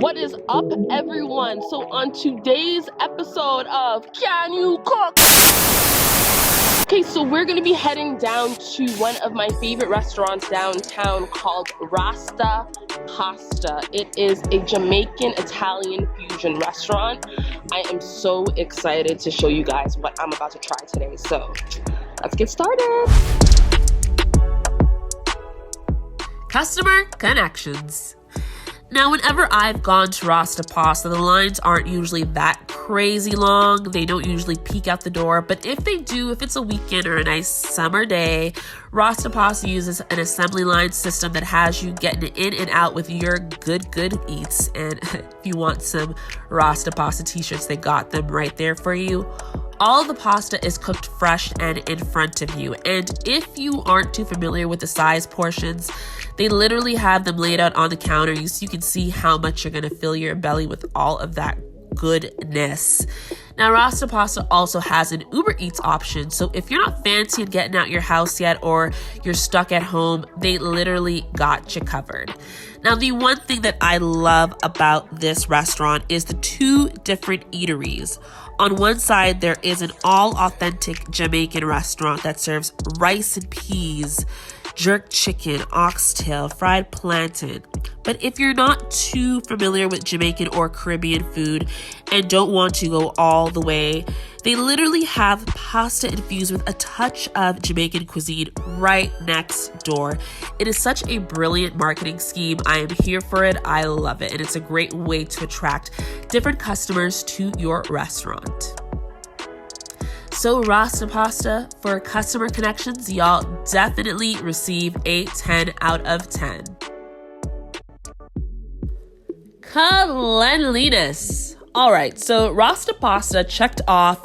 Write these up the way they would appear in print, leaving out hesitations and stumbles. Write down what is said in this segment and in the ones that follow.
What is up, everyone? So on today's episode of Can You Cook? Okay, so we're gonna be heading down to one of my favorite restaurants downtown called RASTA Pasta. It is a Jamaican Italian fusion restaurant. I am so excited to show you guys what I'm about to try today. So let's get started. Customer connections. Now, whenever I've gone to Rasta Pasta, the lines aren't usually that crazy long. They don't usually peek out the door, but if they do, if it's a weekend or a nice summer day, Rasta Pasta uses an assembly line system that has you getting in and out with your good eats. And if you want some Rasta Pasta t-shirts, they got them right there for you. All the pasta is cooked fresh and in front of you. And if you aren't too familiar with the size portions, they literally have them laid out on the counter so you can see how much you're going to fill your belly with all of that goodness. Now, Rasta Pasta also has an Uber Eats option. So if you're not fancy and getting out your house yet, or you're stuck at home, they literally got you covered. Now, the one thing that I love about this restaurant is the two different eateries. On one side, there is an all-authentic Jamaican restaurant that serves rice and peas, jerk chicken, oxtail, fried plantain. But if you're not too familiar with Jamaican or Caribbean food and don't want to go all the way, they literally have pasta infused with a touch of Jamaican cuisine right next door. It is such a brilliant marketing scheme. I am here for it. I love it. And it's a great way to attract different customers to your restaurant. So Rasta Pasta, for customer connections, y'all definitely receive a 10 out of 10. Cleanliness. All right, so Rasta Pasta checked off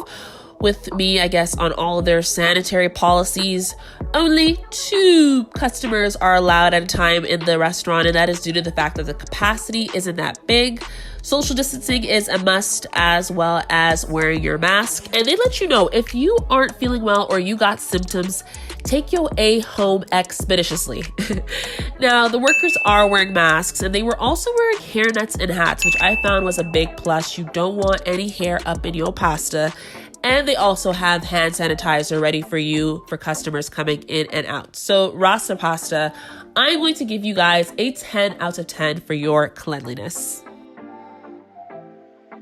with me, I guess, on all of their sanitary policies. Only 2 customers are allowed at a time in the restaurant, and that is due to the fact that the capacity isn't that big. Social distancing is a must, as well as wearing your mask. And they let you know if you aren't feeling well or you got symptoms, take your A home expeditiously. Now, the workers are wearing masks, and they were also wearing hairnets and hats, which I found was a big plus. You don't want any hair up in your pasta. And they also have hand sanitizer ready for you for customers coming in and out. So Rasta Pasta, I'm going to give you guys a 10 out of 10 for your cleanliness.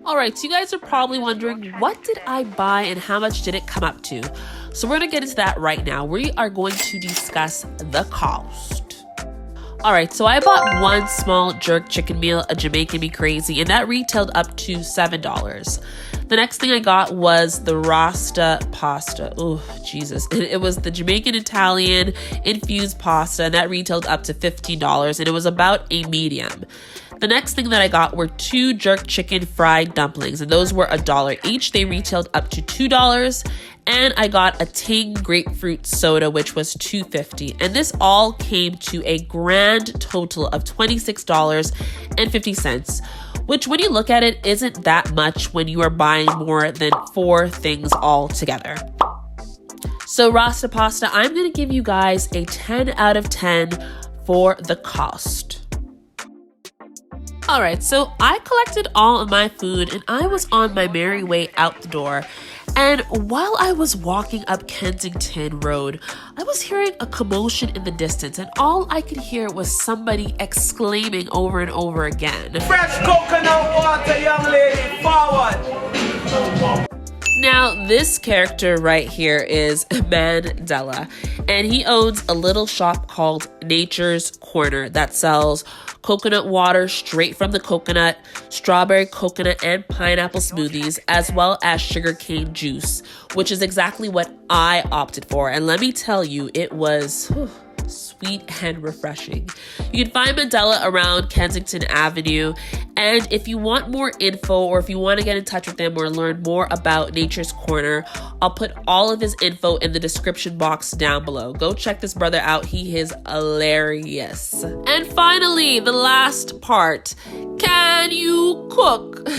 All right, so you guys are probably wondering, what did I buy and how much did it come up to? So we're going to get into that right now. We are going to discuss the cost. All right, so I bought one small jerk chicken meal, a Jamaican Me Crazy, and that retailed up to $7. The next thing I got was the Rasta Pasta. Oh, Jesus. It was the Jamaican Italian infused pasta, and that retailed up to $15, and it was about a medium. The next thing that I got were 2 jerk chicken fried dumplings, and those were $1 each. They retailed up to $2. And I got a Ting grapefruit soda, which was $2.50. And this all came to a grand total of $26.50, which when you look at it, isn't that much when you are buying more than 4 things all together. So Rasta Pasta, I'm going to give you guys a 10 out of 10 for the cost. All right, so I collected all of my food and I was on my merry way out the door. And while I was walking up Kensington Road, I was hearing a commotion in the distance, and all I could hear was somebody exclaiming over and over again, "Fresh coconut water, young lady, forward!" Now, this character right here is Mandela, and he owns a little shop called Nature's Corner that sells coconut water straight from the coconut, strawberry, coconut, and pineapple smoothies, as well as sugarcane juice, which is exactly what I opted for. And let me tell you, it was sweet and refreshing. You can find Mandela around Kensington Avenue. And if you want more info, or if you want to get in touch with him or learn more about Nature's Corner, I'll put all of his info in the description box down below. Go check this brother out. He is hilarious. And finally, the last part. Can you cook?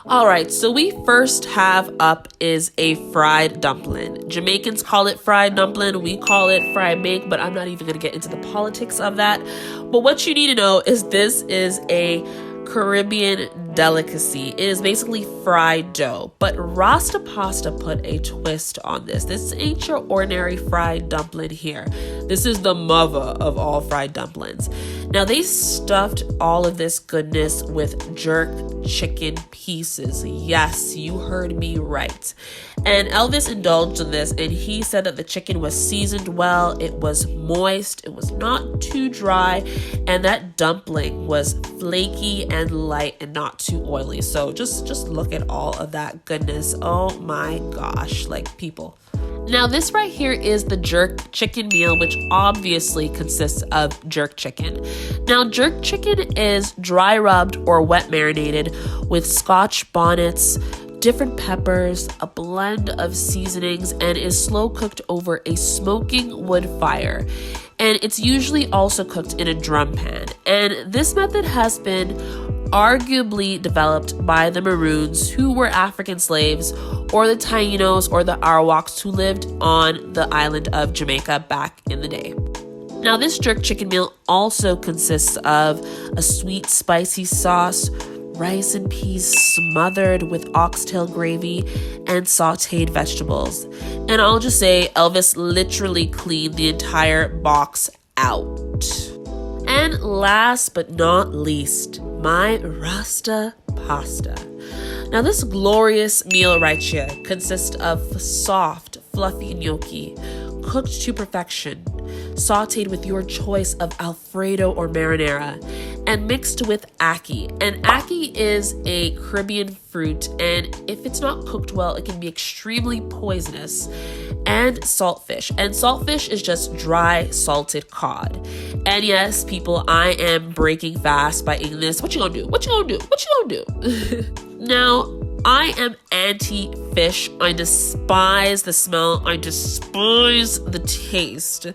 All right, so we first have up is a fried dumpling. Jamaicans call it fried dumpling. We call it fried make, but I'm not even going to get into the politics of that. But what you need to know is this is a Caribbean delicacy. It is basically fried dough, but Rasta Pasta put a twist on this. This ain't your ordinary fried dumpling here. This is the mother of all fried dumplings. Now, they stuffed all of this goodness with jerk chicken pieces. Yes, you heard me right. And Elvis indulged in this, and he said that the chicken was seasoned well, it was moist, it was not too dry, and that dumpling was flaky and light and not too oily. So just look at all of that goodness. Oh my gosh, like, people. Now, this right here is the jerk chicken meal, which obviously consists of jerk chicken. Now, jerk chicken is dry rubbed or wet marinated with Scotch bonnets, different peppers, a blend of seasonings, and is slow cooked over a smoking wood fire. And it's usually also cooked in a drum pan. And this method has been arguably developed by the Maroons, who were African slaves, or the Tainos or the Arawaks, who lived on the island of Jamaica back in the day. Now, this jerk chicken meal also consists of a sweet, spicy sauce, rice and peas smothered with oxtail gravy, and sauteed vegetables. And I'll just say, Elvis literally cleaned the entire box out. And last but not least, my Rasta Pasta. Now, this glorious meal right here consists of soft, fluffy gnocchi, cooked to perfection, sauteed with your choice of Alfredo or marinara, and mixed with ackee. And ackee is a Caribbean fruit, and if it's not cooked well, it can be extremely poisonous. And saltfish. And saltfish is just dry, salted cod. And yes, people, I am breaking fast by eating this. What you gonna do? What you gonna do? What you gonna do? Now, I am anti-fish. I despise the smell. I despise the taste.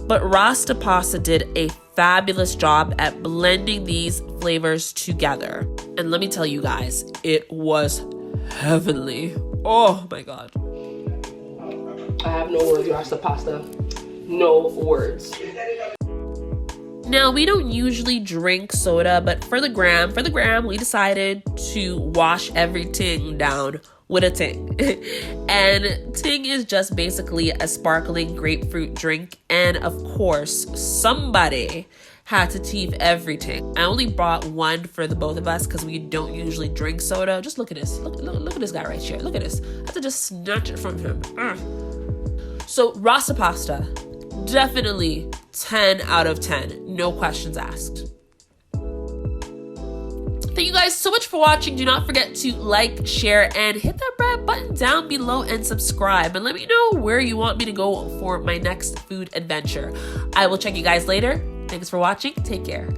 But Rasta Pasta did a fabulous job at blending these flavors together. And let me tell you guys, it was heavenly. Oh my God. I have no words, Rasta Pasta. No words. Now, we don't usually drink soda, but for the gram, we decided to wash everything down with a ting. And ting is just basically a sparkling grapefruit drink. And of course, somebody had to teeth everything. I only brought one for the both of us because we don't usually drink soda. Just look at this. Look at this guy right here. Look at this. I have to just snatch it from him. So, Rasta Pasta, definitely 10 out of 10. No questions asked. Thank you guys so much for watching. Do not forget to like, share, and hit that red button down below and subscribe. And let me know where you want me to go for my next food adventure. I will check you guys later. Thanks for watching. Take care.